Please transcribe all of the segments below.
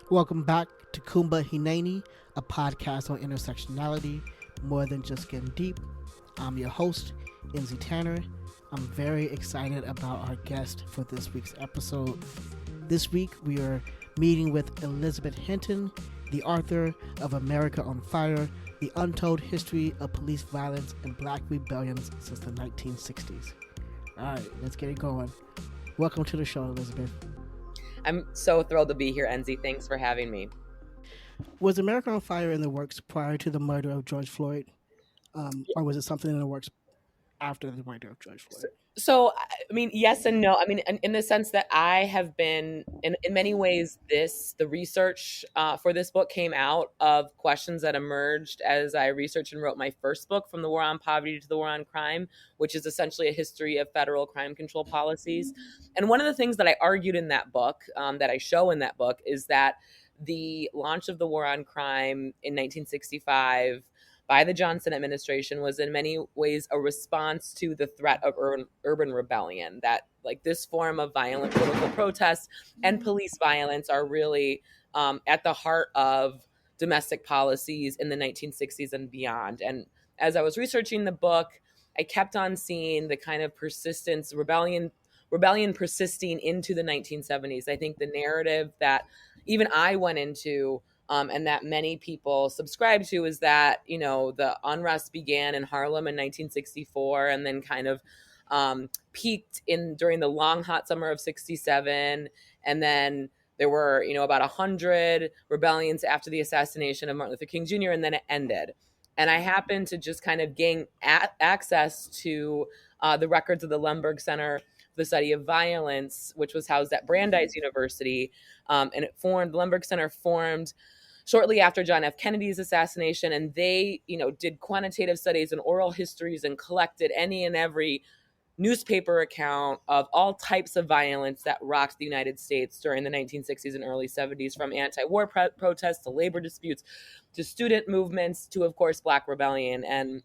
Welcome back to Kumba Hineni, a podcast on intersectionality, more than just getting deep. I'm your host, Enzi Tanner. I'm very excited about our guest for this week's episode. This week, we are meeting with Elizabeth Hinton, the author of America on Fire, the Untold History of Police Violence and Black Rebellions since the 1960s. All right, let's get it going. Welcome to the show, Elizabeth. I'm so thrilled to be here, Enzi. Thanks for having me. Was America on Fire in the works prior to the murder of George Floyd? Or was it something in the works after the murder of George Floyd? So, I mean, yes and no. I mean, in the sense that I have been, in many ways, the research for this book came out of questions that emerged as I researched and wrote my first book, From the War on Poverty to the War on Crime, which is essentially a history of federal crime control policies. And one of the things that I argued in that book, that I show in that book, is that the launch of the war on crime in 1965 by the Johnson administration was in many ways a response to the threat of urban rebellion, that like this form of violent political protest and police violence are really at the heart of domestic policies in the 1960s and beyond. And as I was researching the book, I kept on seeing the kind of persistence, rebellion persisting into the 1970s. I think the narrative that even I went into, and that many people subscribe to, is that, you know, the unrest began in Harlem in 1964 and then kind of peaked during the long hot summer of 67. And then there were, you know, about 100 rebellions after the assassination of Martin Luther King Jr., and then it ended. And I happened to just kind of gain access to the records of the Lemberg Center for the Study of Violence, which was housed at Brandeis University. And it formed, the Lemberg Center formed shortly after John F. Kennedy's assassination. And they, you know, did quantitative studies and oral histories and collected any and every newspaper account of all types of violence that rocked the United States during the 1960s and early 70s, from anti-war protests to labor disputes to student movements to, of course, Black rebellion. And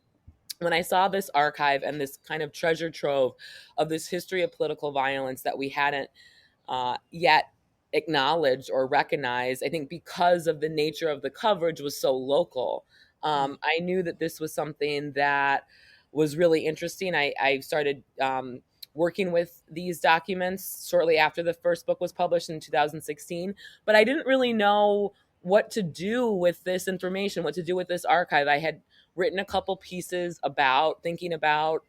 when I saw this archive and this kind of treasure trove of this history of political violence that we hadn't yet acknowledged or recognized, I think because of the nature of the coverage was so local, I knew that this was something that was really interesting. I started working with these documents shortly after the first book was published in 2016, but I didn't really know what to do with this information, what to do with this archive. I had written a couple pieces about thinking about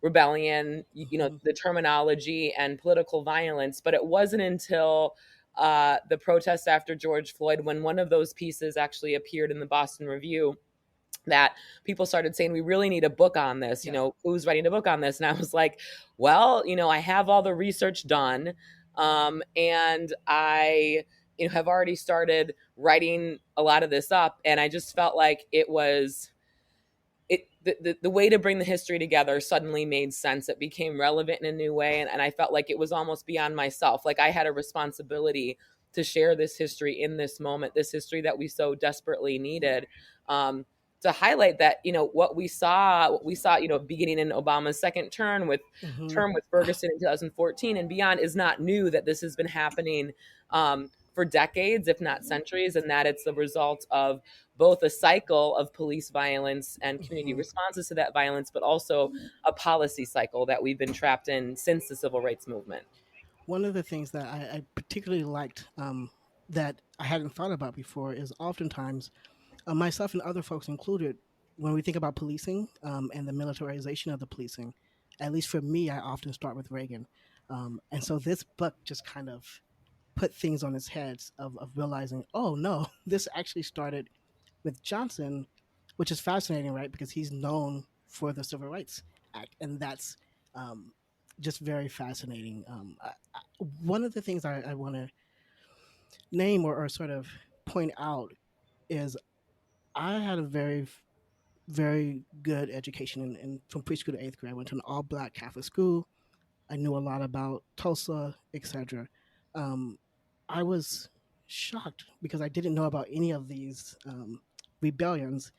rebellion, you know, the terminology and political violence. But it wasn't until the protests after George Floyd, when one of those pieces actually appeared in the Boston Review, that people started saying, we really need a book on this. You know, who's writing a book on this? And I was like, well, you know, I have all the research done. And I, you know, have already started writing a lot of this up. And I just felt like it was, the way to bring the history together suddenly made sense. It became relevant in a new way. And I felt like it was almost beyond myself. Like I had a responsibility to share this history in this moment, this history that we so desperately needed. To highlight that, you know, what we saw, you know, beginning in Obama's second term with Ferguson in 2014 and beyond, is not new. That this has been happening for decades, if not centuries, and that it's the result of both a cycle of police violence and community responses to that violence, but also a policy cycle that we've been trapped in since the civil rights movement. One of the things that I particularly liked, that I hadn't thought about before, is oftentimes, myself and other folks included, when we think about policing and the militarization of the policing, at least for me, I often start with Reagan. And so this book just kind of put things on its heads of realizing, oh no, this actually started with Johnson, which is fascinating, right? Because he's known for the Civil Rights Act, and that's um, just very fascinating. One of the things I want to name or sort of point out is I had a very good education from preschool to eighth grade. I went to an all black Catholic school. I knew a lot about Tulsa, etc. Um, I was shocked because I didn't know about any of these rebellions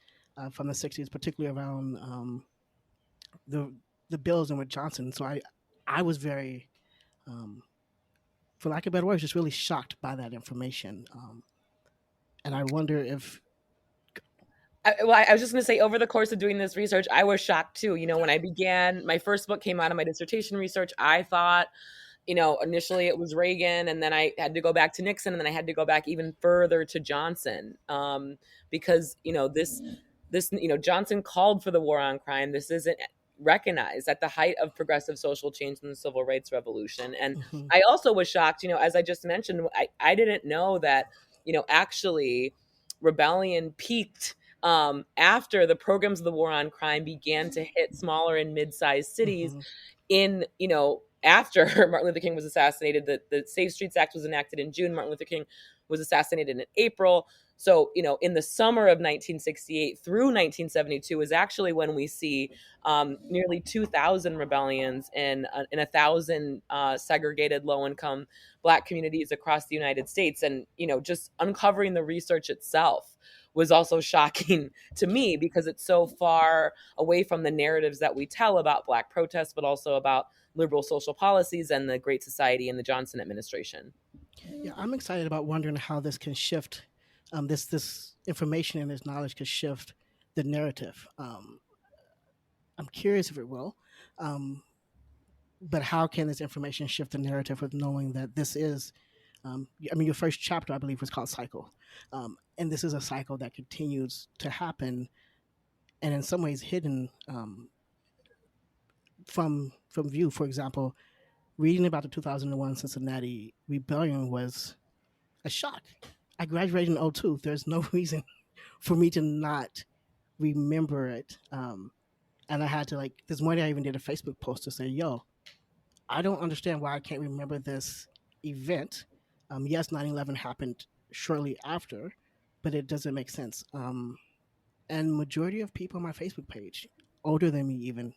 from the '60s, particularly around the the bills and with Johnson. So I was very um, for lack of better words, just really shocked by that information. And I wonder if, I was just going to say, over the course of doing this research, I was shocked too. When I began, my first book came out of my dissertation research. I thought, initially it was Reagan, and then I had to go back to Nixon, and then I had to go back even further to Johnson, because Johnson called for the war on crime. This isn't recognized at the height of progressive social change in the civil rights revolution. And mhm, I also was shocked, as I just mentioned, I didn't know that, actually rebellion peaked after the programs of the war on crime began to hit smaller and mid-sized cities mhm, in, after Martin Luther King was assassinated. The Safe Streets Act was enacted in June. Martin Luther King was assassinated in April. So, in the summer of 1968 through 1972 is actually when we see nearly 2,000 rebellions in 1,000 segregated low-income Black communities across the United States. And, just uncovering the research itself was also shocking to me, because it's so far away from the narratives that we tell about Black protests, but also about liberal social policies and the Great Society and the Johnson administration. yeah, I'm excited about wondering how this can shift, this information and this knowledge could shift the narrative. I'm curious if it will. Um, but how can this information shift the narrative with knowing that this is, I mean, your first chapter, I believe, was called Cycle. And this is a cycle that continues to happen and in some ways hidden from view. For example, reading about the 2001 Cincinnati rebellion was a shock. I graduated in '02. There's no reason for me to not remember it. And I had to, like, this morning I even did a Facebook post to say, yo, I don't understand why I can't remember this event. Yes, 9/11 happened shortly after, but it doesn't make sense. And majority of people on my Facebook page, older than me even,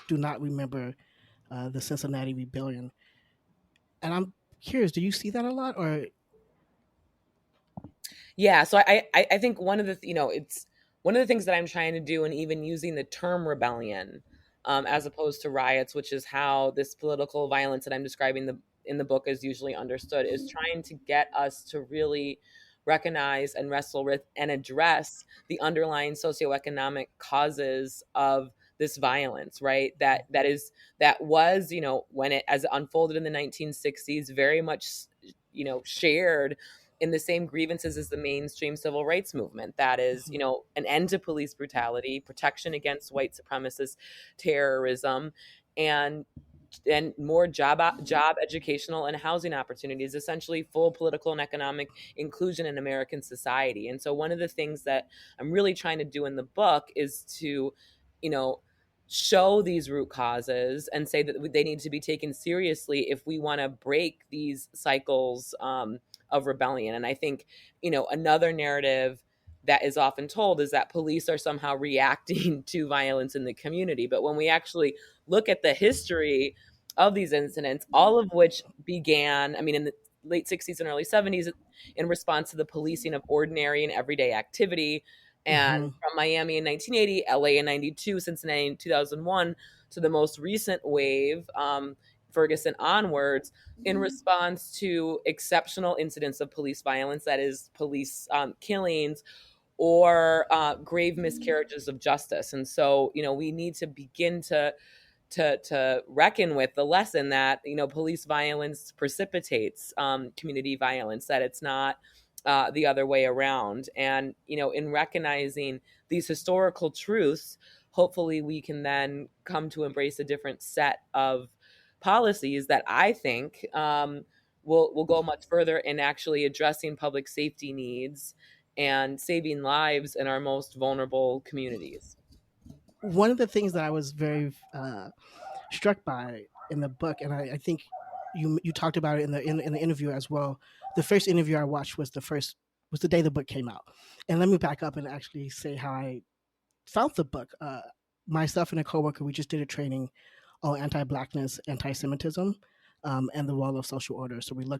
do not remember the Cincinnati rebellion. And I'm curious, do you see that a lot, or Yeah, so I think it's one of the things that I'm trying to do, and even using the term rebellion, as opposed to riots, which is how this political violence that I'm describing in the book is usually understood, is trying to get us to really recognize and wrestle with and address the underlying socioeconomic causes of this violence, right? That was, when it as it unfolded in the 1960s, very much, shared in the same grievances as the mainstream civil rights movement. That is, mhm, an end to police brutality, protection against white supremacist terrorism, and more job, educational, and housing opportunities, essentially full political and economic inclusion in American society. And so one of the things that I'm really trying to do in the book is to, you know, show these root causes and say that they need to be taken seriously if we want to break these cycles of rebellion. And I think, another narrative that is often told is that police are somehow reacting to violence in the community. But when we actually look at the history of these incidents, all of which began, I mean, in the late 60s and early 70s, in response to the policing of ordinary and everyday activity. And mhm, from Miami in 1980, LA in 92, Cincinnati in 2001, to the most recent wave, Ferguson onwards, in response to exceptional incidents of police violence, that is, police killings or grave miscarriages of justice. And so, we need to begin to reckon with the lesson that, police violence precipitates community violence, that it's not the other way around. And, in recognizing these historical truths, hopefully we can then come to embrace a different set of policies that I think will go much further in actually addressing public safety needs and saving lives in our most vulnerable communities. one of the things that I was very struck by in the book, and I think you talked about it in the interview as well. The first interview I watched was the day the book came out, and let me back up and actually say how I found the book. Myself and a coworker, we just did a training on anti-blackness, anti-Semitism, and the role of social order. So we were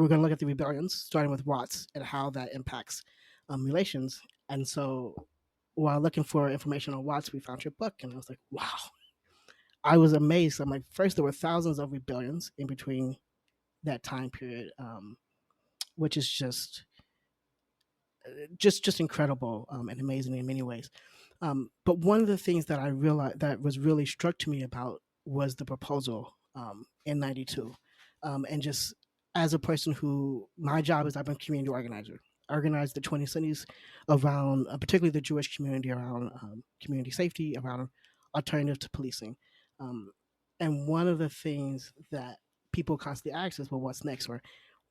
going to look at the rebellions, starting with Watts and how that impacts relations. And so while looking for information on Watts, we found your book, and I was like, wow. I was amazed. I'm like, first, there were thousands of rebellions in between that time period, which is just incredible, and amazing in many ways. But one of the things that I realized that was really struck to me about was the proposal, in '92, and just as a person who my job is, I'm a community organizer. Organized the 20 cities around, particularly the Jewish community, around community safety, around alternative to policing. Um, and one of the things that people constantly ask is, well, what's next? Or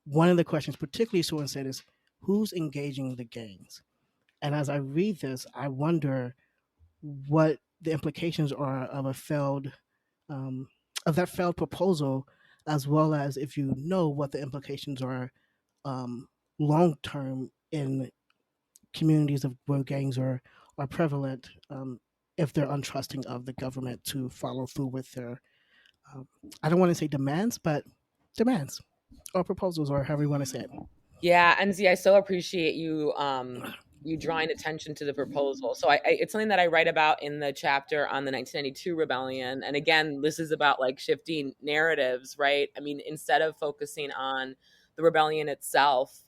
one of the questions, particularly someone said, is who's engaging the gangs? And as I read this, I wonder what the implications are of a failed, um, of that failed proposal, as well as if you know what the implications are, um, long term in communities of where gangs are prevalent, if they're untrusting of the government to follow through with their, um, I don't want to say demands, but demands or proposals, or however you want to say it. Yeah, Enzi, I so appreciate you you drawing attention to the proposal. So it's something that I write about in the chapter on the 1992 rebellion. And again, this is about like shifting narratives, right? I mean, instead of focusing on the rebellion itself,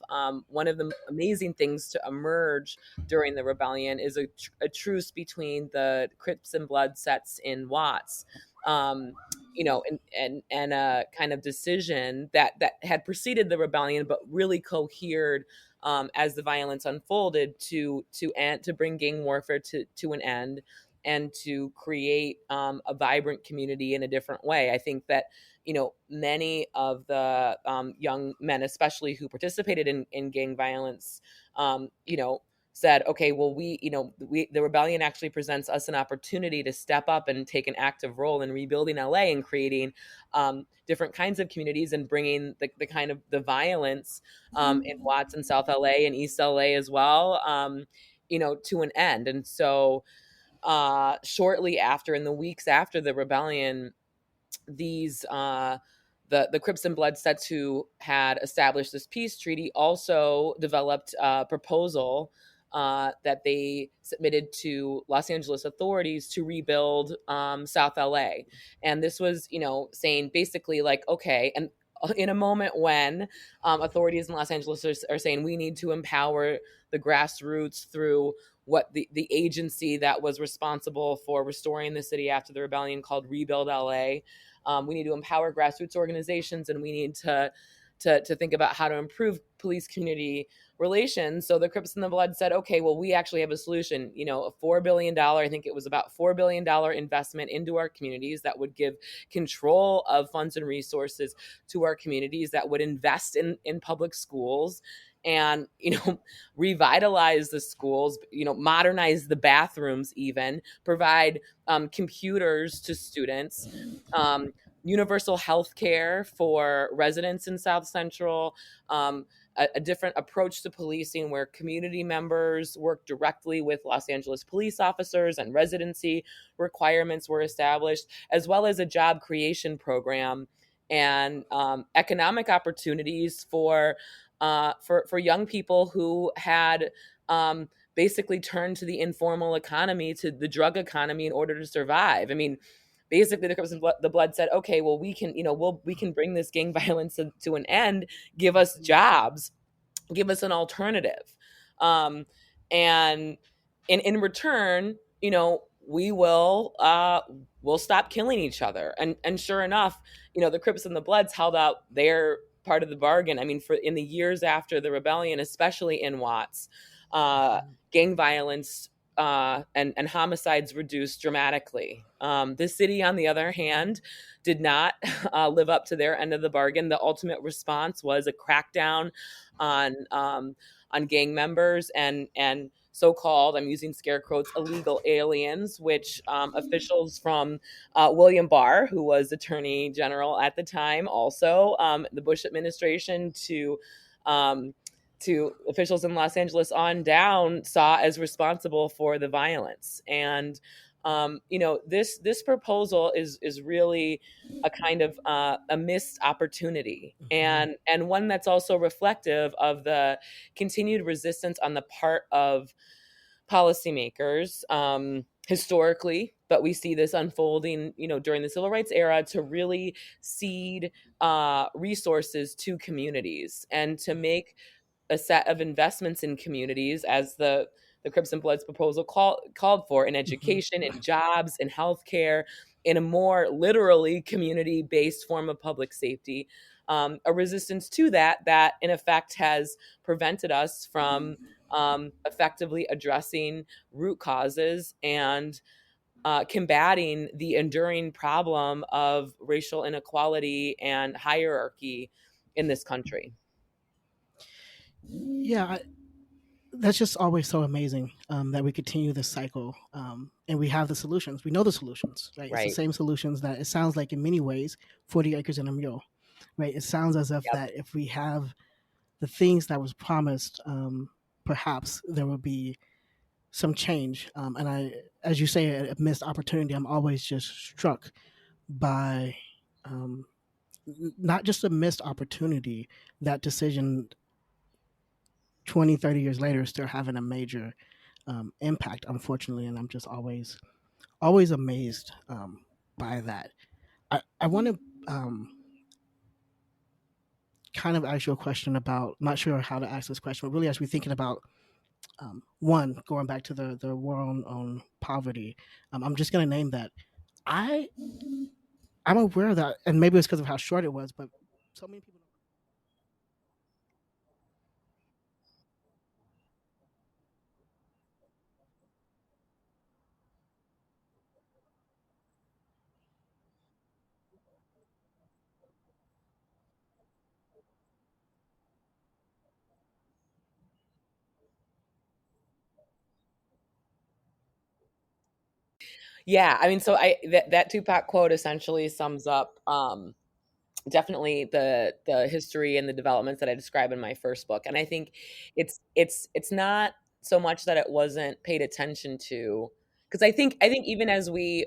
one of the amazing things to emerge during the rebellion is a truce between the Crips and Blood sets in Watts. Um, and a kind of decision that had preceded the rebellion, but really cohered as the violence unfolded to bring gang warfare to an end and to create a vibrant community in a different way. I think that many of the young men, especially who participated in gang violence, said, okay, well, the rebellion actually presents us an opportunity to step up and take an active role in rebuilding LA and creating different kinds of communities and bringing the kind of the violence in Watts and South LA and East LA as well, to an end. And so shortly after, in the weeks after the rebellion, these the Crips and Blood sets who had established this peace treaty also developed a proposal that they submitted to Los Angeles authorities to rebuild South LA. And this was, saying basically like, okay, and in a moment when authorities in Los Angeles are saying we need to empower the grassroots through what the agency that was responsible for restoring the city after the rebellion called Rebuild LA. We need to empower grassroots organizations, and we need to think about how to improve police community relations. So the Crips and the Blood said, okay, well, we actually have a solution. A $4 billion, I think it was about $4 billion investment into our communities that would give control of funds and resources to our communities, that would invest in public schools and revitalize the schools, modernize the bathrooms, even provide computers to students, universal health care for residents in South Central, a different approach to policing where community members work directly with Los Angeles police officers and residency requirements were established, as well as a job creation program and economic opportunities for young people who had basically turned to the informal economy, to the drug economy, in order to survive. I mean, basically, the Crips and the Blood said, "Okay, well, we can bring this gang violence to an end. Give us jobs, give us an alternative, um, and in return, we will stop killing each other." And sure enough, the Crips and the Bloods held out their part of the bargain. I mean, for in the years after the rebellion, especially in Watts, gang violence and homicides reduced dramatically. The city, on the other hand, did not live up to their end of the bargain. The ultimate response was a crackdown on gang members and so-called, I'm using scare quotes, illegal aliens, which officials from William Barr, who was Attorney General at the time, also the Bush administration, to officials in Los Angeles on down, saw as responsible for the violence. And this proposal is really a kind of a missed opportunity, and one that's also reflective of the continued resistance on the part of policymakers, historically, but we see this unfolding, during the civil rights era to really seed resources to communities and to make a set of investments in communities, as the Crips and Bloods proposal called for, in Hmm. education, in jobs, in healthcare, in a more literally community based form of public safety. A resistance to that in effect has prevented us from effectively addressing root causes and combating the enduring problem of racial inequality and hierarchy in this country. Yeah, that's just always so amazing that we continue this cycle, and we have the solutions. We know the solutions, right? It's the Right. same solutions that it sounds like in many ways 40 acres and a mule, right? It sounds as if Yep. that if we have the things that was promised, perhaps there will be some change. And as you say, a missed opportunity. I'm always just struck by um, not just a missed opportunity, that decision 20, 30 years later is still having a major impact, unfortunately. And I'm just always amazed by that. I want to kind of ask you a question about, not sure how to ask this question, but really as we're thinking about one, going back to the war on poverty, I'm just going to name that. I I'm aware of that, and maybe it's because of how short it was, but so many people. Yeah, I mean, so that Tupac quote essentially sums up definitely the history and the developments that I describe in my first book. And I think it's not so much that it wasn't paid attention to, because I think even as we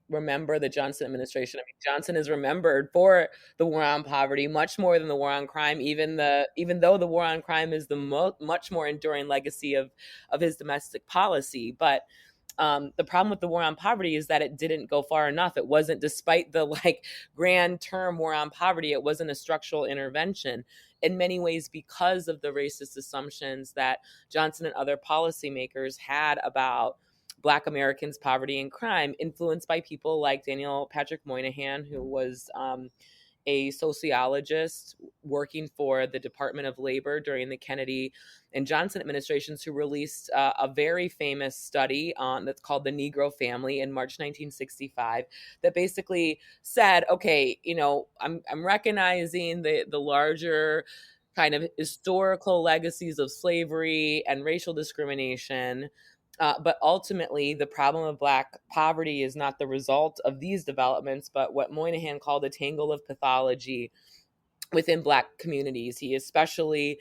remember the Johnson administration, I mean, Johnson is remembered for the war on poverty much more than the war on crime. Even though the war on crime is the much more enduring legacy of his domestic policy, but the problem with the war on poverty is that it didn't go far enough. It wasn't, despite the like grand term war on poverty, it wasn't a structural intervention in many ways because of the racist assumptions that Johnson and other policymakers had about Black Americans' poverty and crime, influenced by people like Daniel Patrick Moynihan, who was a sociologist working for the Department of Labor during the Kennedy and Johnson administrations, who released a very famous study on that's called The Negro Family in March 1965, that basically said, okay, I'm recognizing the larger kind of historical legacies of slavery and racial discrimination. But ultimately, the problem of Black poverty is not the result of these developments, but what Moynihan called a tangle of pathology within Black communities. He especially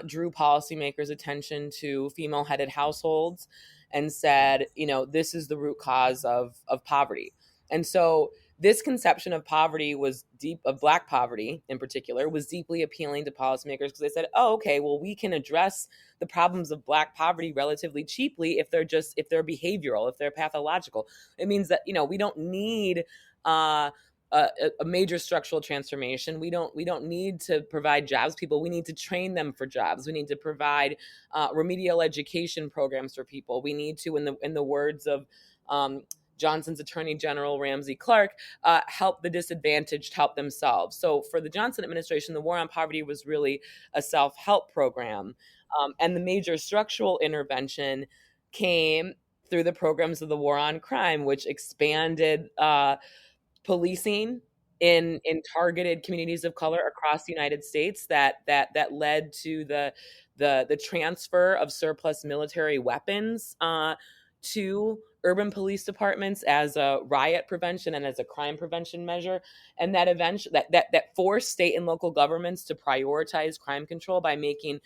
drew policymakers' attention to female headed households and said, this is the root cause of poverty. And so this conception of poverty was deep, of Black poverty in particular, was deeply appealing to policymakers, because they said, oh, okay, well, we can address the problems of Black poverty relatively cheaply if they're behavioral, if they're pathological. It means that, we don't need uh, a major structural transformation. We don't need to provide jobs people. We need to train them for jobs. We need to provide remedial education programs for people. We need to, in the words of Johnson's Attorney General Ramsey Clark, help the disadvantaged help themselves. So for the Johnson administration, the war on poverty was really a self-help program, and the major structural intervention came through the programs of the war on crime, which expanded policing in targeted communities of color across the United States, that led to the transfer of surplus military weapons to urban police departments as a riot prevention and as a crime prevention measure, and that eventually that forced state and local governments to prioritize crime control by making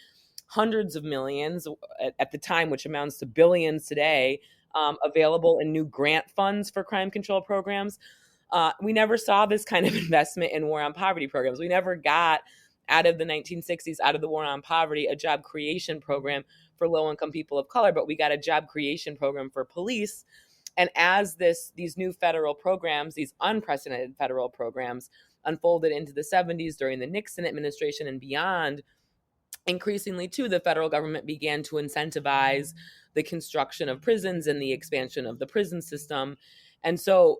hundreds of millions at the time, which amounts to billions today, available in new grant funds for crime control programs. We never saw this kind of investment in war on poverty programs. We never got out of the 1960s, out of the war on poverty, a job creation program for low income people of color, but we got a job creation program for police. And as these new federal programs, these unprecedented federal programs, unfolded into the 70s during the Nixon administration and beyond, increasingly too, the federal government began to incentivize the construction of prisons and the expansion of the prison system. And so,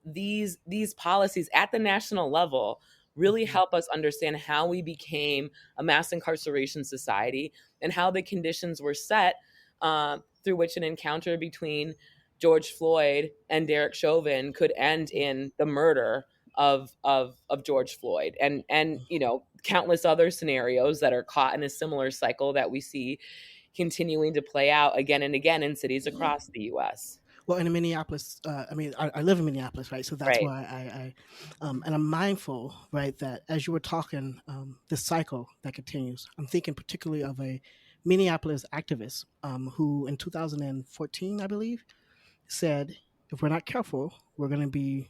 these policies at the national level really Mhm. help us understand how we became a mass incarceration society and how the conditions were set, through which an encounter between George Floyd and Derek Chauvin could end in the murder of George Floyd, and countless other scenarios that are caught in a similar cycle that we see continuing to play out again and again in cities across the U.S. Well, in Minneapolis, I mean, I live in Minneapolis, right? So that's Right. why and I'm mindful, right, that as you were talking, this cycle that continues, I'm thinking particularly of a Minneapolis activist who in 2014, I believe, said, if we're not careful, we're going to be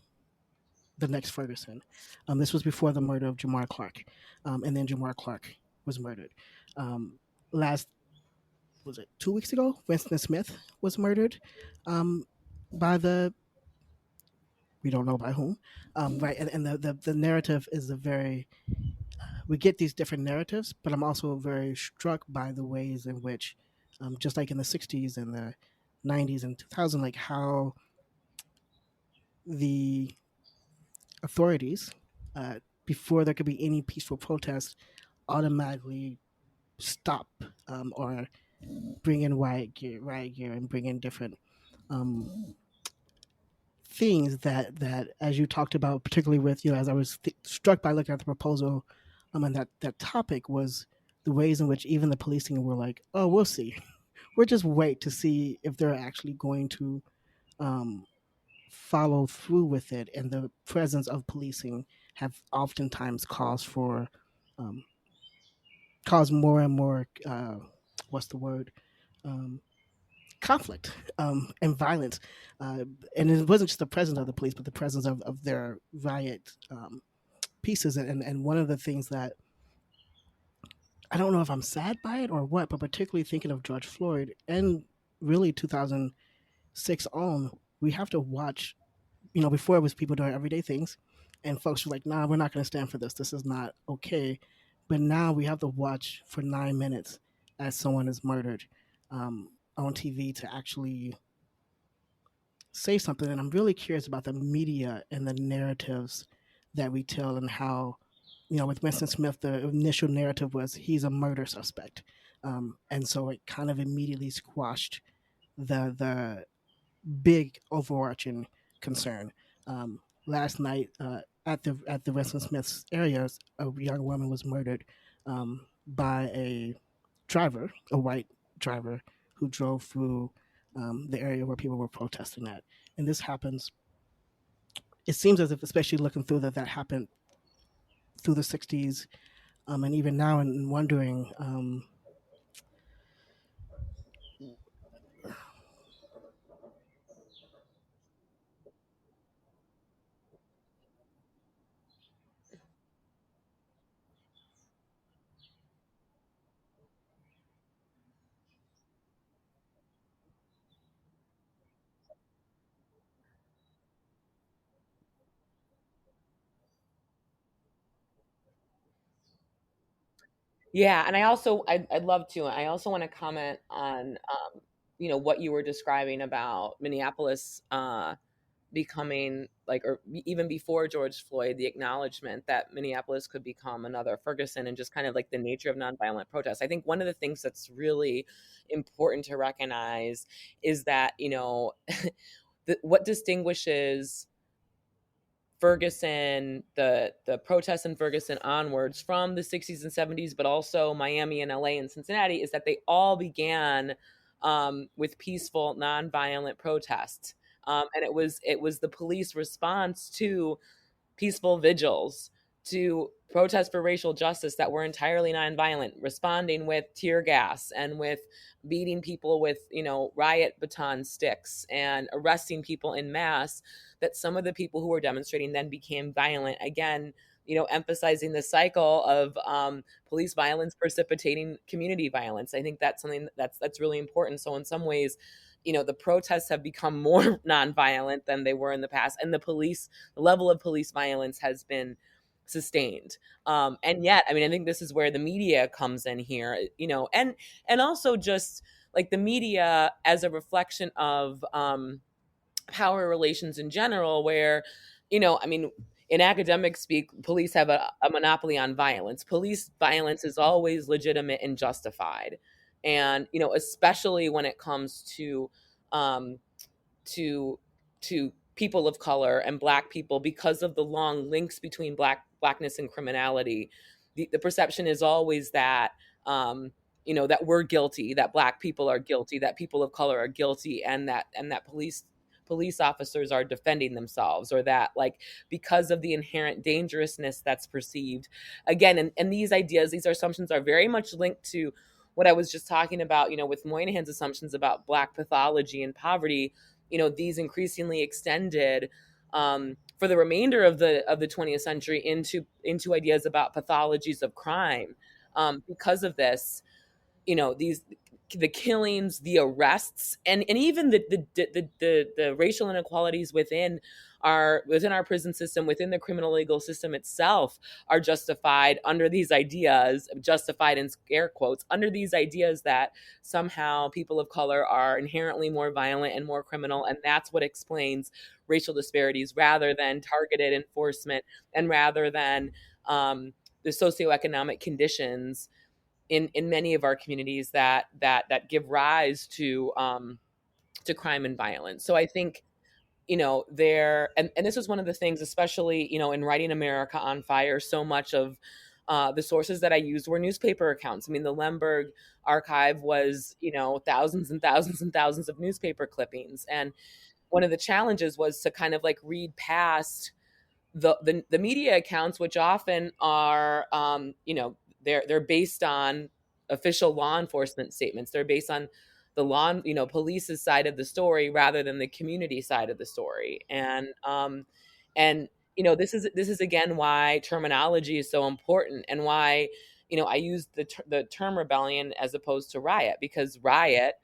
the next Ferguson. This was before the murder of Jamar Clark. And then Jamar Clark was murdered. Um, last, was it 2 weeks ago? Winston Smith was murdered um, by we don't know by whom, right? And the narrative is a very, we get these different narratives, but I'm also very struck by the ways in which, just like in the 60s and the 90s and 2000, like how the authorities, before there could be any peaceful protest, automatically stop or bring in riot gear, and bring in different um, things that, as you talked about, particularly with as I was struck by looking at the proposal, and that topic was the ways in which even the policing were like, oh, we'll see, we'll just wait to see if they're actually going to um, follow through with it, and the presence of policing have oftentimes um, caused more and more what's the word, um, conflict and violence, uh, and it wasn't just the presence of the police, but the presence of their riot pieces, and one of the things that I don't know if I'm sad by it or what, but particularly thinking of George Floyd and really 2006 on, we have to watch. Before it was people doing everyday things, and folks were like, "Nah, we're not going to stand for this. This is not okay." But now we have to watch for 9 minutes as someone is murdered on TV to actually say something. And I'm really curious about the media and the narratives that we tell, and how, with Winston Smith, the initial narrative was he's a murder suspect, and so it kind of immediately squashed the big overarching concern. Last night, at the Winston Smith's area, a young woman was murdered by a white driver, who drove through the area where people were protesting at. And this happens. It seems as if, especially looking through that happened through the '60s, and even now, and wondering. Yeah, and I'd love to. I also want to comment on what you were describing about Minneapolis becoming like, or even before George Floyd, the acknowledgement that Minneapolis could become another Ferguson, and just kind of like the nature of nonviolent protest. I think one of the things that's really important to recognize is that what distinguishes Ferguson, the protests in Ferguson onwards from the 60s and 70s, but also Miami and LA and Cincinnati, is that they all began with peaceful, nonviolent protests. And it was the police response to peaceful vigils, to protests for racial justice that were entirely nonviolent, responding with tear gas and with beating people with, riot baton sticks and arresting people in mass, that some of the people who were demonstrating then became violent again, emphasizing the cycle of police violence precipitating community violence. I think that's something that's really important. So in some ways, the protests have become more nonviolent than they were in the past, and the level of police violence has been sustained. And yet, I mean, I think this is where the media comes in here, and also just like the media as a reflection of power relations in general, where, I mean, in academic speak, police have a monopoly on violence. Police violence is always legitimate and justified. And, especially when it comes um, to people of color and black people, because of the long links between blackness and criminality. The perception is always that that we're guilty, that black people are guilty, that people of color are guilty, and that police officers are defending themselves, or that, like, because of the inherent dangerousness that's perceived, again, and these assumptions are very much linked to what I was just talking about, with Moynihan's assumptions about black pathology and poverty. These increasingly extended for the remainder of the 20th century into ideas about pathologies of crime, because of this, these the killings, the arrests, and even the racial inequalities within our prison system, within the criminal legal system itself, are justified under these ideas, justified in scare quotes, under these ideas that somehow people of color are inherently more violent and more criminal, and that's what explains racial disparities, rather than targeted enforcement, and rather than the socioeconomic conditions in many of our communities that give rise to crime and violence. So I think, there, and this was one of the things, especially, in writing America on Fire, so much of the sources that I used were newspaper accounts. I mean, the Lemberg archive was, thousands and thousands and thousands of newspaper clippings. And one of the challenges was to kind of like read past the media accounts, which often are, they're based on official law enforcement statements. They're based on the police's side of the story, rather than the community side of the story. And this is again why terminology is so important, and why, I use the term rebellion as opposed to riot, because riot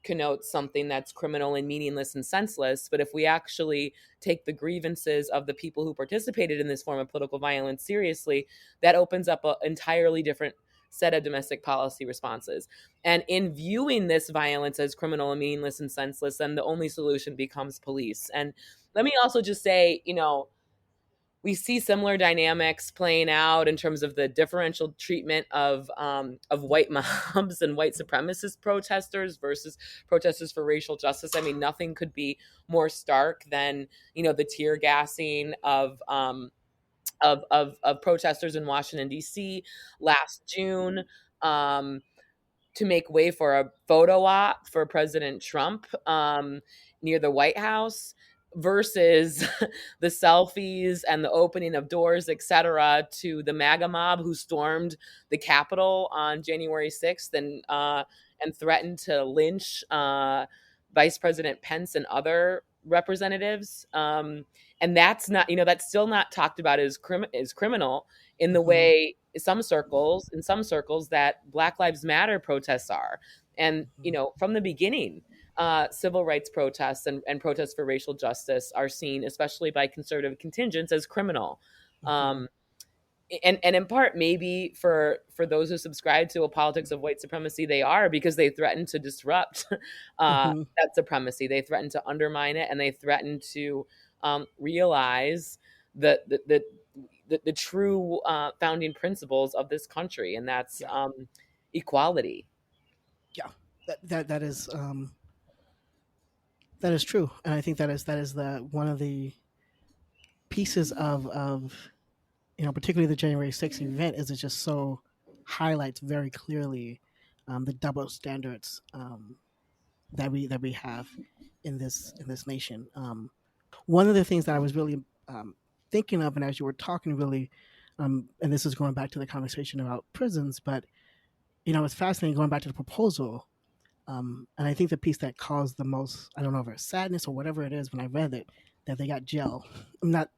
connotes something that's criminal and meaningless and senseless. But if we actually take the grievances of the people who participated in this form of political violence seriously, that opens up an entirely different set of domestic policy responses. And in viewing this violence as criminal and meaningless and senseless, then the only solution becomes police. And let me also just say, we see similar dynamics playing out in terms of the differential treatment of white mobs and white supremacist protesters versus protesters for racial justice. I mean, nothing could be more stark than, the tear gassing of protesters in Washington D.C. last June. To make way for a photo op for President Trump near the White House, versus the selfies and the opening of doors, etc., to the MAGA mob who stormed the Capitol on January 6th and threatened to lynch Vice President Pence and other representatives. And that's still not talked about as criminal in the Hmm. way in some circles that Black Lives Matter protests are. And, from the beginning, civil rights protests and protests for racial justice are seen, especially by conservative contingents, as criminal. Hmm. Um, and in part, maybe for those who subscribe to a politics of white supremacy, they are, because they threaten to disrupt Hmm. that supremacy. They threaten to undermine it, and they threaten to realize the true founding principles of this country, and that's Yeah, equality. yeah, that is true, and I think that is the one of the pieces of particularly the January 6th event, is it just so highlights very clearly the double standards that we have in this nation. One of the things that I was really thinking of, and as you were talking, really, and this is going back to the conversation about prisons, but it's fascinating going back to the proposal. And I think the piece that caused the most, I don't know if it's sadness or whatever it is, when I read it, that they got jail. I'm not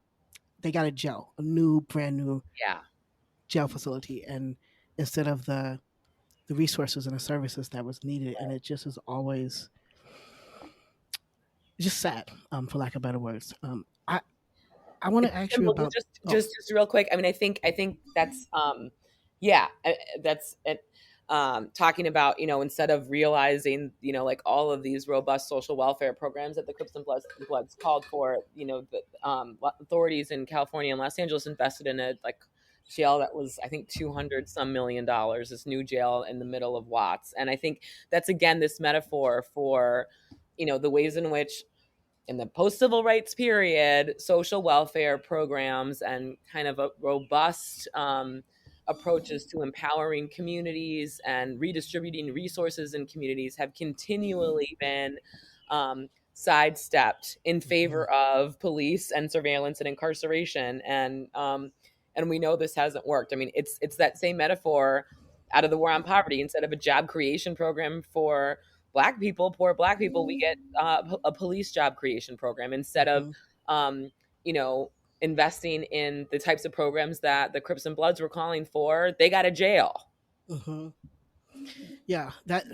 they got a jail, a new, brand new Yeah. jail facility, and instead of the resources and the services that was needed, and it just is always just sad, for lack of better words. I want It's to ask you simple. about. Oh, Just real quick. I mean, I think that's yeah, that's it. Talking about, instead of realizing, like all of these robust social welfare programs that the Crips and Bloods called for, the authorities in California and Los Angeles invested in a like jail that was, I think, 200 some $1 million, this new jail in the middle of Watts. And I think that's again this metaphor for, the ways in which in the post civil rights period, social welfare programs and kind of a robust approaches to empowering communities and redistributing resources in communities have continually been sidestepped in hmm favor of police and surveillance and incarceration. And we know this hasn't worked. I mean, it's that same metaphor out of the war on poverty. Instead of a job creation program for Black people, poor Black people, we get a police job creation program instead of, hmm um, you know, investing in the types of programs that the Crips and Bloods were calling for. They got a jail. hmm yeah, that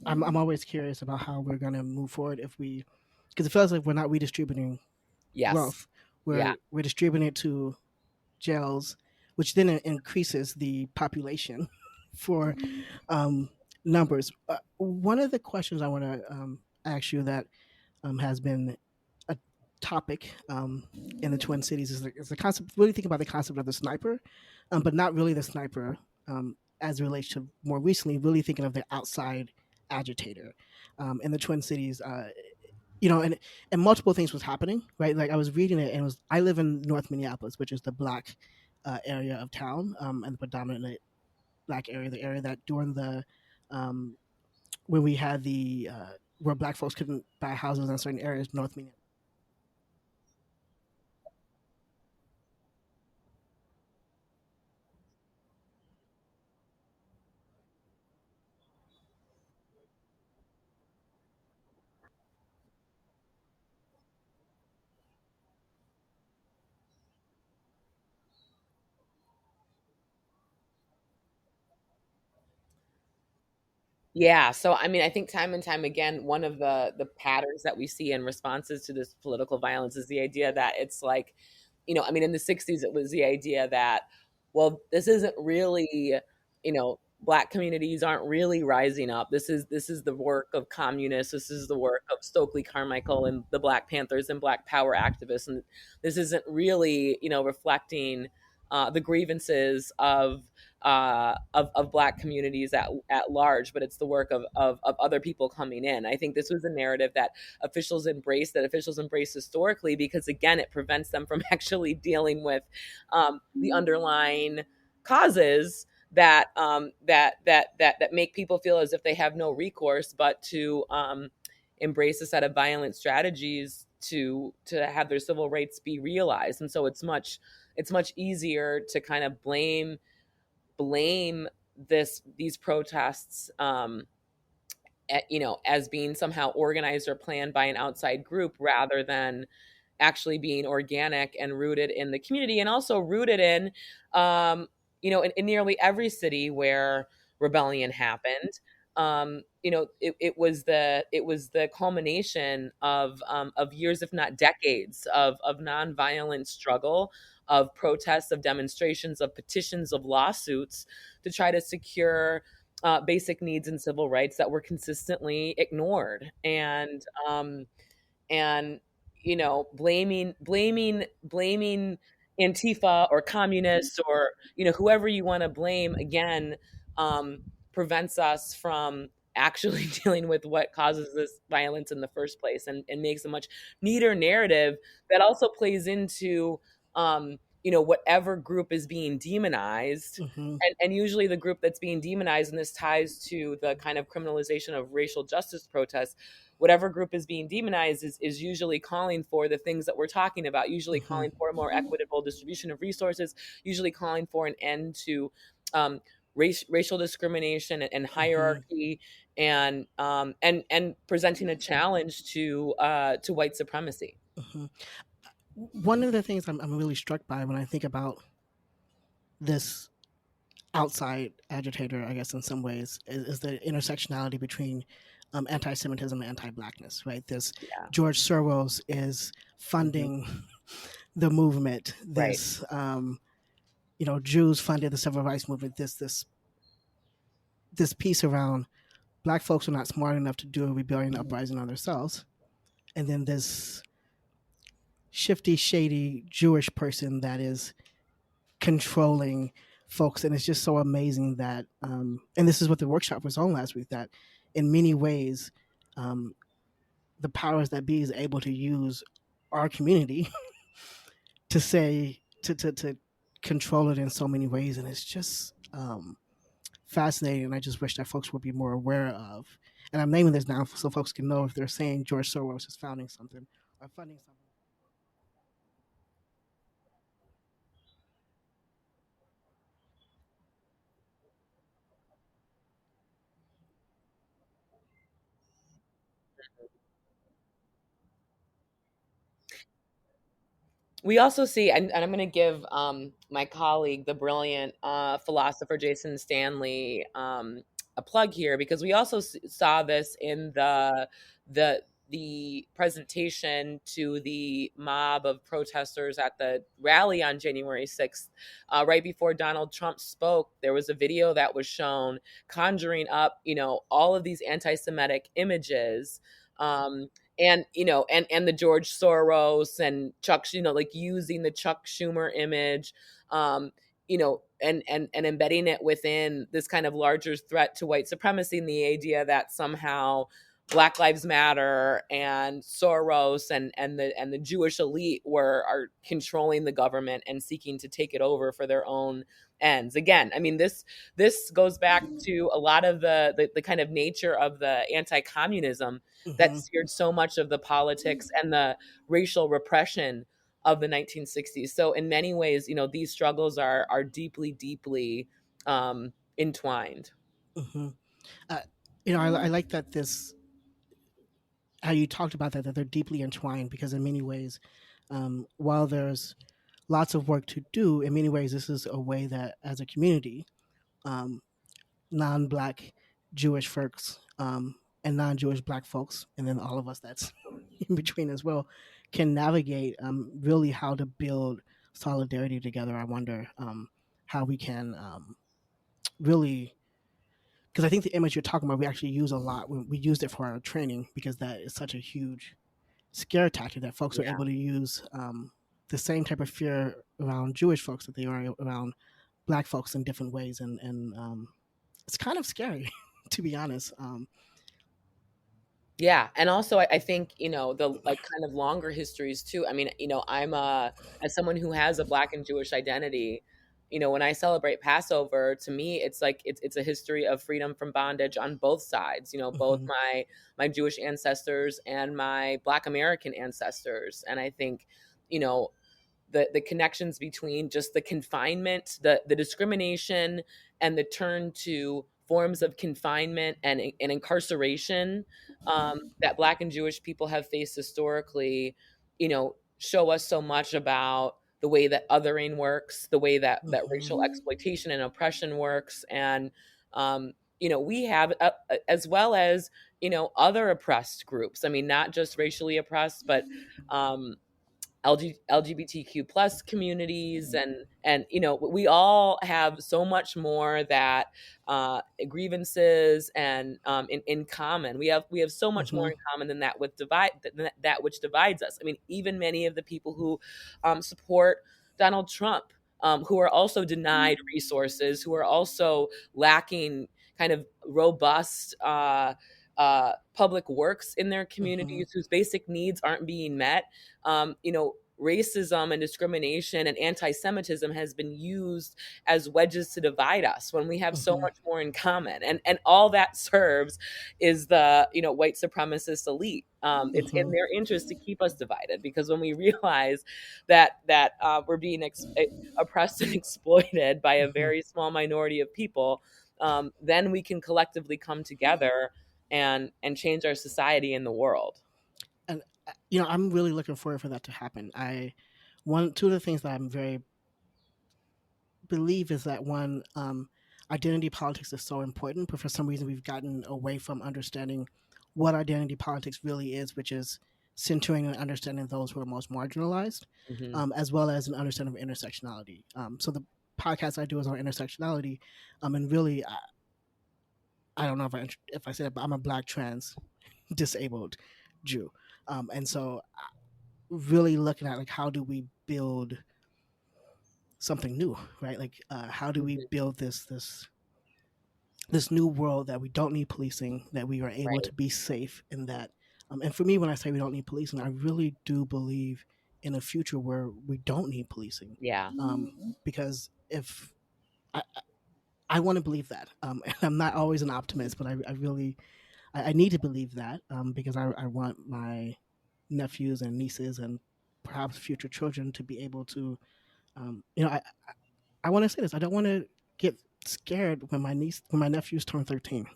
I'm always curious about how we're gonna move forward if we, because it feels like we're not redistributing Yes. wealth. Yeah. We're distributing it to jails, which then increases the population for um, numbers. One of the questions I want to ask you that has been a topic in the Twin Cities is the concept. Really think about the concept of the sniper, but not really the sniper as it relates to more recently. Really thinking of the outside agitator in the Twin Cities. And multiple things was happening, right? Like I was reading it, and it was I live in North Minneapolis, which is the black area of town, and the predominantly black area, the area that during the um, when we had the where black folks couldn't buy houses in certain areas, North Minneapolis. Yeah, so I mean, I think time and time again, one of the patterns that we see in responses to this political violence is the idea that it's like, I mean, in the '60s, it was the idea that, well, this isn't really, Black communities aren't really rising up. This is the work of communists. This is the work of Stokely Carmichael and the Black Panthers and Black Power activists, and this isn't really, reflecting the grievances of Black communities at large, but it's the work of other people coming in. I think this was a narrative that officials embrace historically, because again, it prevents them from actually dealing with the underlying causes that make people feel as if they have no recourse but to embrace a set of violent strategies to have their civil rights be realized. And so it's much easier to kind of blame these protests, as being somehow organized or planned by an outside group, rather than actually being organic and rooted in the community, and also rooted in, in nearly every city where rebellion happened. It was the culmination of years, if not decades, of nonviolent struggle, of protests, of demonstrations, of petitions, of lawsuits to try to secure basic needs and civil rights that were consistently ignored. And blaming Antifa or communists or whoever you want to blame, again, um, prevents us from actually dealing with what causes this violence in the first place, and makes a much neater narrative that also plays into whatever group is being demonized. hmm And usually the group that's being demonized, and this ties to the kind of criminalization of racial justice protests, whatever group is being demonized is usually calling for the things that we're talking about, usually hmm calling for a more equitable distribution of resources, usually calling for an end to um, racial discrimination and hmm hierarchy, and presenting a challenge to white supremacy. hmm One of the things I'm really struck by when I think about this outside agitator, I guess, in some ways, is the intersectionality between anti-Semitism and anti-blackness. Right, this Yeah. George Soros is Hmm. funding the movement. Right. This Jews funded the civil rights movement. This piece around black folks are not smart enough to do a rebellion uprising on themselves, and then this shifty, shady Jewish person that is controlling folks. And it's just so amazing that, and this is what the workshop was on last week, that in many ways, um, the powers that be is able to use our community to say, to control it in so many ways. And it's just fascinating. And I just wish that folks would be more aware of. And I'm naming this now so folks can know if they're saying George Soros is founding something or funding something. We also see, and I'm going to give my colleague, the brilliant philosopher Jason Stanley, a plug here, because we also saw this in the the presentation to the mob of protesters at the rally on January 6th. Right before Donald Trump spoke, there was a video that was shown conjuring up, all of these anti-Semitic images. And the George Soros and Chuck, like using the Chuck Schumer image, and embedding it within this kind of larger threat to white supremacy, and the idea that somehow Black Lives Matter and Soros and the Jewish elite are controlling the government and seeking to take it over for their own ends. Again, I mean, this goes back to a lot of the kind of nature of the anti-communism that Mm-hmm, seared so much of the politics and the racial repression of the 1960s. So in many ways, these struggles are deeply, deeply entwined. mm-hmm. Uh, I like that this how you talked about that they're deeply entwined because in many ways, while there's lots of work to do, in many ways this is a way that as a community, um, non-black Jewish folks, and non-Jewish black folks, and then all of us that's in between as well, can navigate really how to build solidarity together. I wonder how we can really, because I think the image you're talking about we actually use a lot. We used it for our training because that is such a huge scare tactic that folks are Yeah. able to use, the same type of fear around Jewish folks that they are around black folks in different ways, and it's kind of scary to be honest. Yeah, and also I think, the, like, kind of longer histories too. I mean, I'm as someone who has a Black and Jewish identity, when I celebrate Passover, to me it's like it's a history of freedom from bondage on both sides, both Hmm. my Jewish ancestors and my Black American ancestors. And I think, you know, the connections between just the confinement, the discrimination, and the turn to forms of confinement and incarceration that Black and Jewish people have faced historically, show us so much about the way that othering works, the way that racial Hmm. exploitation and oppression works. And we have, as well as, other oppressed groups. I mean, not just racially oppressed, but um, LGBTQ plus communities, and we all have so much more that grievances and in common. We have so much more Hmm. in common than that which divides us. I mean, even many of the people who support Donald Trump, who are also denied resources, who are also lacking kind of robust public works in their Hmm. communities, whose basic needs aren't being met. Racism and discrimination and anti-Semitism has been used as wedges to divide us when we have so Hmm. much more in common. And all that serves is the white supremacist elite. It's in Hmm. their interest to keep us divided, because when we realize that we're being oppressed and exploited by a Hmm. very small minority of people, then we can collectively come together and change our society and the world. I'm really looking forward for that to happen. Two of the things that I'm very believe is that one, identity politics is so important, but for some reason we've gotten away from understanding what identity politics really is, which is centering and understanding those who are most marginalized, Hmm. as well as an understanding of intersectionality. So the podcast I do is on intersectionality, and really, I don't know if I said it, but I'm a Black trans disabled Jew, and so really looking at like how do we build something new, right? Like how do we Hmm. build this new world that we don't need policing, that we are able Right. to be safe, and that and for me, when I say we don't need policing, I really do believe in a future where we don't need policing, Yeah. because if I, I want to believe that, and I'm not always an optimist, but I really I need to believe that, because I want my nephews and nieces and perhaps future children to be able to, I want to say this. I don't want to get scared when my nephews turn 13.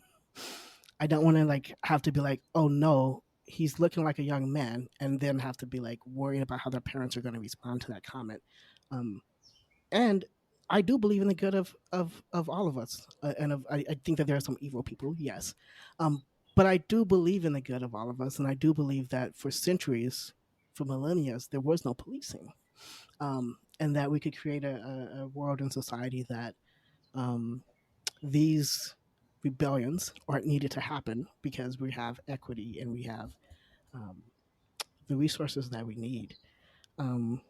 I don't want to like have to be like, oh no, he's looking like a young man, and then have to be like worrying about how their parents are going to respond to that comment. Um, and I do believe in the good of all of us, and I think that there are some evil people, yes, but I do believe in the good of all of us, and I do believe that for centuries, for millennia, there was no policing, and that we could create a world and society that, um, these rebellions aren't needed to happen because we have equity and we have, um, the resources that we need. Um,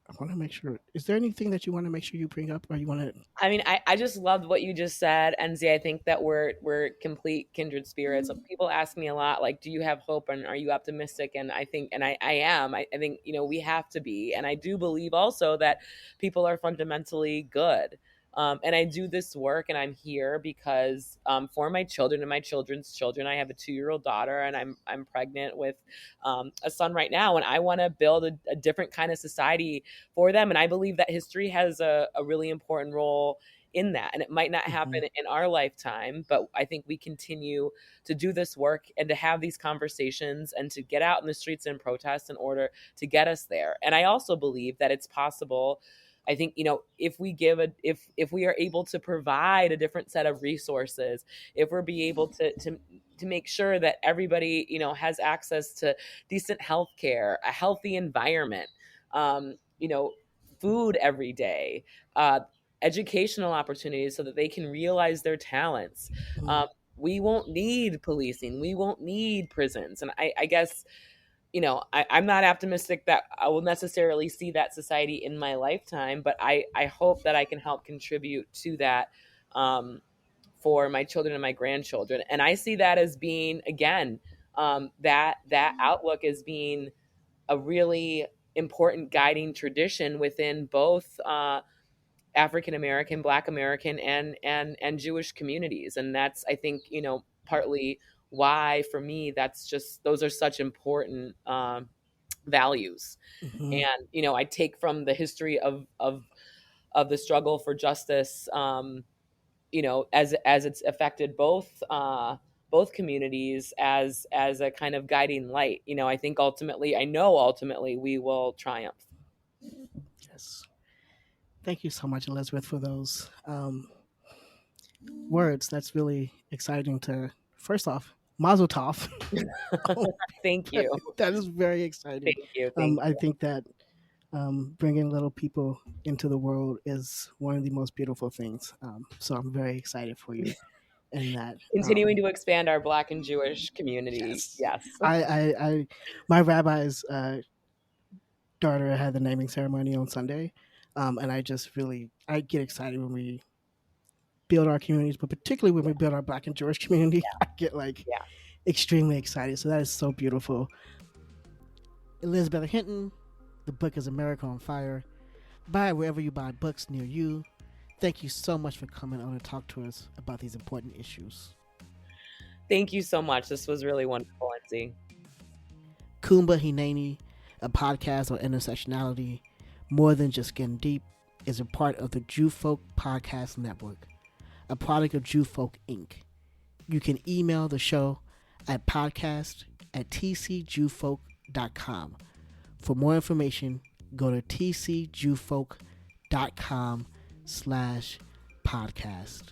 I want to make sure. Is there anything that you want to make sure you bring up, or you want to? I mean, I just loved what you just said, Enzi. I think that we're complete kindred spirits. People ask me a lot, like, do you have hope and are you optimistic? And I think, and I am. I think, we have to be. And I do believe also that people are fundamentally good. And I do this work and I'm here because, for my children and my children's children. I have a 2-year-old daughter and I'm pregnant with, a son right now. And I want to build a different kind of society for them. And I believe that history has a really important role in that. And it might not Mm-hmm, happen in our lifetime, but I think we continue to do this work and to have these conversations and to get out in the streets and protest in order to get us there. And I also believe that it's possible. I think, if we give if we are able to provide a different set of resources, if we're be able to make sure that everybody, has access to decent health care, a healthy environment, food every day, educational opportunities so that they can realize their talents. mm-hmm, Um, we won't need policing. We won't need prisons. And I guess, I'm not optimistic that I will necessarily see that society in my lifetime, but I hope that I can help contribute to that, for my children and my grandchildren. And I see that as being, again, that outlook as being a really important guiding tradition within both, African American, Black American, and Jewish communities. And that's, I think, partly why for me that's just those are such important, values. mm-hmm, And I take from the history of the struggle for justice, as it's affected both communities as a kind of guiding light. I know ultimately we will triumph. yes. Thank you so much, Elizabeth, for those, words. That's really exciting to. First off, Mazel Tov. Thank you. That is very exciting. Thank I you. think that, bringing little people into the world is one of the most beautiful things. So I'm very excited for you in that. Continuing to expand our Black and Jewish community. Yes, Yes. I my rabbi's, daughter had the naming ceremony on Sunday, and I get excited when we build our communities, but particularly when we build our Black and Jewish community, I get like Yeah. extremely excited. So that is so beautiful. Elizabeth Hinton, the book is America on Fire. Buy it wherever you buy books near you. Thank you so much for coming on and talk to us about these important issues. Thank you so much. This was really wonderful, Enzi. Kumba Hineni, a podcast on intersectionality, more than just getting deep, is a part of the Jew Folk Podcast Network, a product of Jew Folk Inc. You can email the show at podcast@tcjewfolk.com. tcjewfolk.com. For more information, go to tcjewfolk.com/podcast.